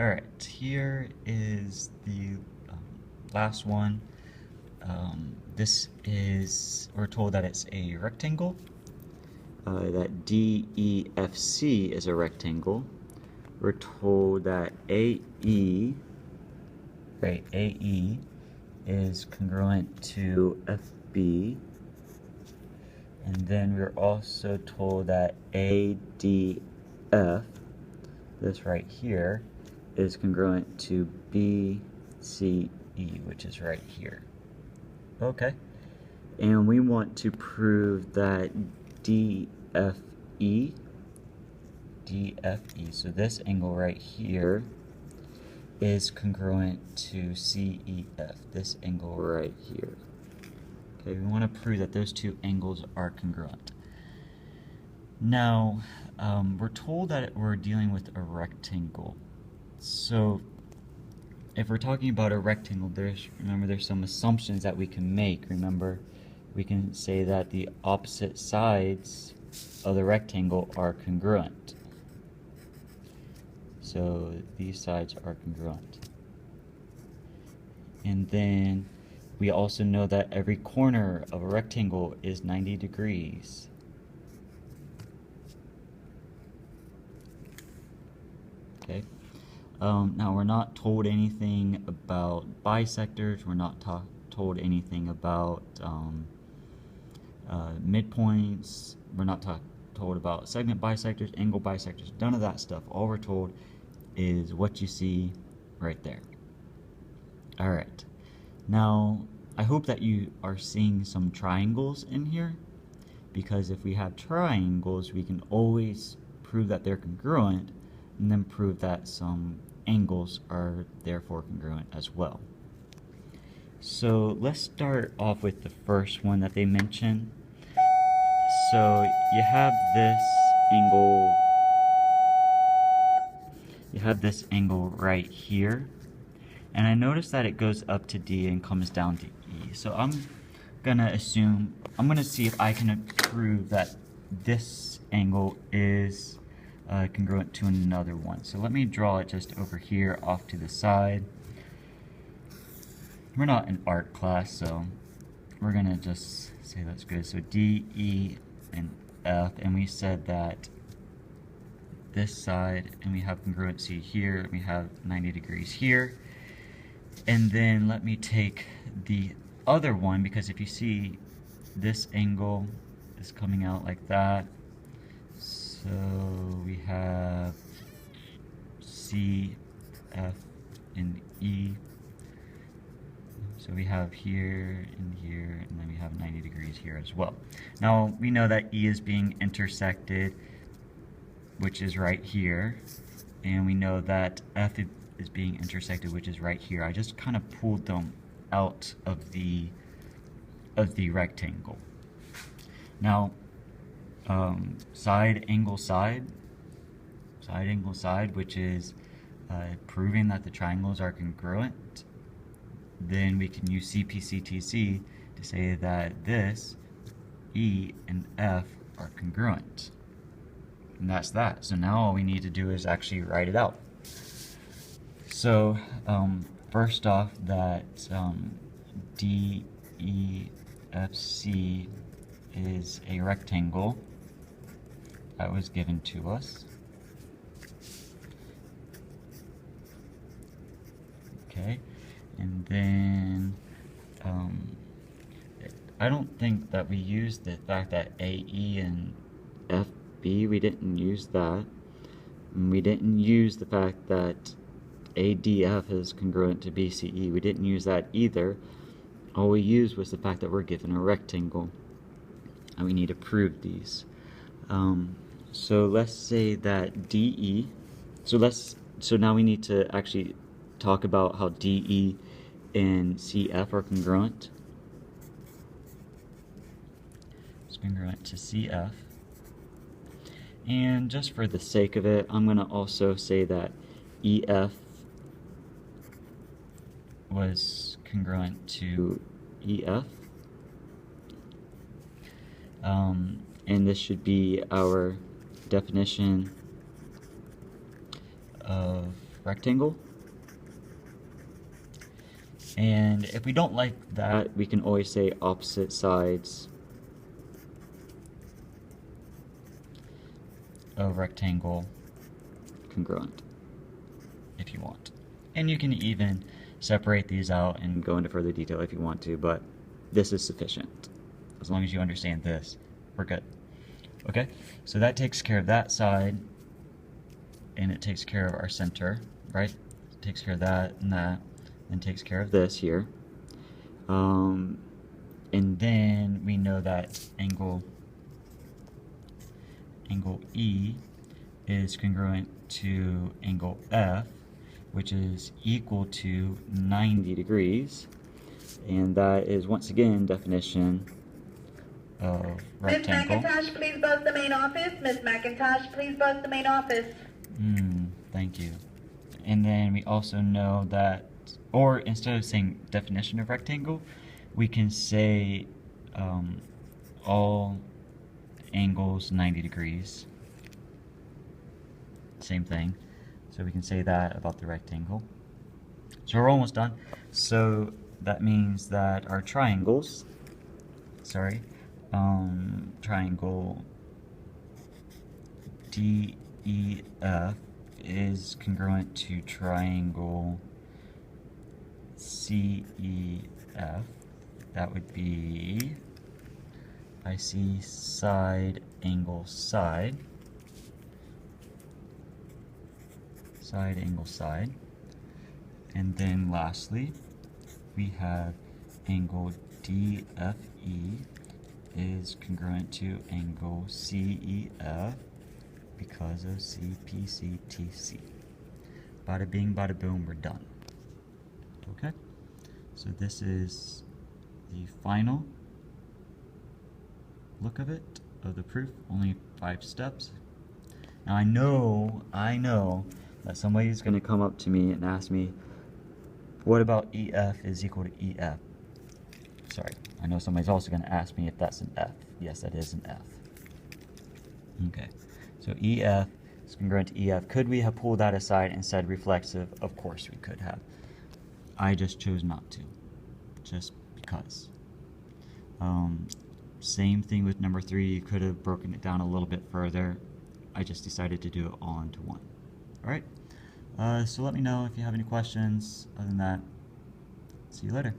Alright, here is the last one. We're told that it's a rectangle, that DEFC is a rectangle. We're told that AE is congruent to FB, and then we're also told that ADF, this right here, is congruent to BCE, which is right here. Okay, and we want to prove that DFE, so this angle right here is congruent to CEF, this angle right here. Okay, we want to prove that those two angles are congruent. Now, we're told that we're dealing with a rectangle. So, if we're talking about a rectangle, remember there's some assumptions that we can make. Remember, we can say that the opposite sides of the rectangle are congruent. So these sides are congruent. And then we also know that every corner of a rectangle is 90 degrees. Okay. Now we're not told anything about bisectors. We're not told anything about midpoints. We're not told about segment bisectors, angle bisectors, none of that stuff. All we're told is what you see right there. Alright, now I hope that you are seeing some triangles in here, because if we have triangles we can always prove that they're congruent and then prove that some angles are therefore congruent as well. So let's start off with the first one that they mentioned. So you have this angle right here, and I notice that it goes up to D and comes down to E. So I'm gonna see if I can prove that this angle is congruent to another one. So let me draw it just over here off to the side. We're not in art class, so we're gonna just say that's good. So D, E, and F, and we said that this side, and we have congruency here, and we have 90 degrees here. And then let me take the other one, because if you see this angle is coming out like that, so we have C, F, and E. So we have here and here, and then we have 90 degrees here as well. Now we know that E is being intersected, which is right here, and we know that F is being intersected, which is right here. I just kind of pulled them out of the rectangle. Now, side angle side, which is proving that the triangles are congruent. Then we can use CPCTC to say that this E and F are congruent. And that's that. So now all we need to do is actually write it out. So first off, that DEFC is a rectangle that was given to us. Okay, and then I don't think that we used the fact that AE and FB, we didn't use that. And we didn't use the fact that ADF is congruent to BCE. We didn't use that either. All we used was the fact that we're given a rectangle, and we need to prove these. So let's say that DE. So now we need to actually talk about how DE and CF are congruent. It's congruent to CF. And just for the sake of it, I'm going to also say that EF was congruent to EF. And this should be our definition of rectangle. And if we don't like that, we can always say opposite sides of rectangle congruent if you want. And you can even separate these out and go into further detail if you want to, but this is sufficient. As long as you understand this, we're good. Okay, so that takes care of that side, and it takes care of our center, right? It takes care of that, and takes care of this here. And then we know that angle E is congruent to angle F, which is equal to 90 degrees. And that is, once again, definition of rectangle. Ms. McIntosh, please buzz the main office. Ms. McIntosh, please buzz the main office. Thank you. And then we also know that, or instead of saying definition of rectangle, we can say all angles 90 degrees. Same thing. So we can say that about the rectangle. So we're almost done. So that means that our triangles, triangle DEF is congruent to triangle CEF. That would be, I see side, angle, side. Side, angle, side. And then lastly, we have angle DFE is congruent to angle CEF because of CPCTC. Bada bing, bada boom, we're done. Okay? So this is the final look of it, of the proof. Only 5 steps. Now I know that somebody's going to come up to me and ask me, what about EF is equal to EF? Sorry, I know somebody's also going to ask me if that's an F. Yes, that is an F. Okay, so EF is congruent to EF. Could we have pulled that aside and said reflexive? Of course we could have. I just chose not to, just because. Same thing with number 3. You could have broken it down a little bit further. I just decided to do it all into one. Alright, so let me know if you have any questions. Other than that, see you later.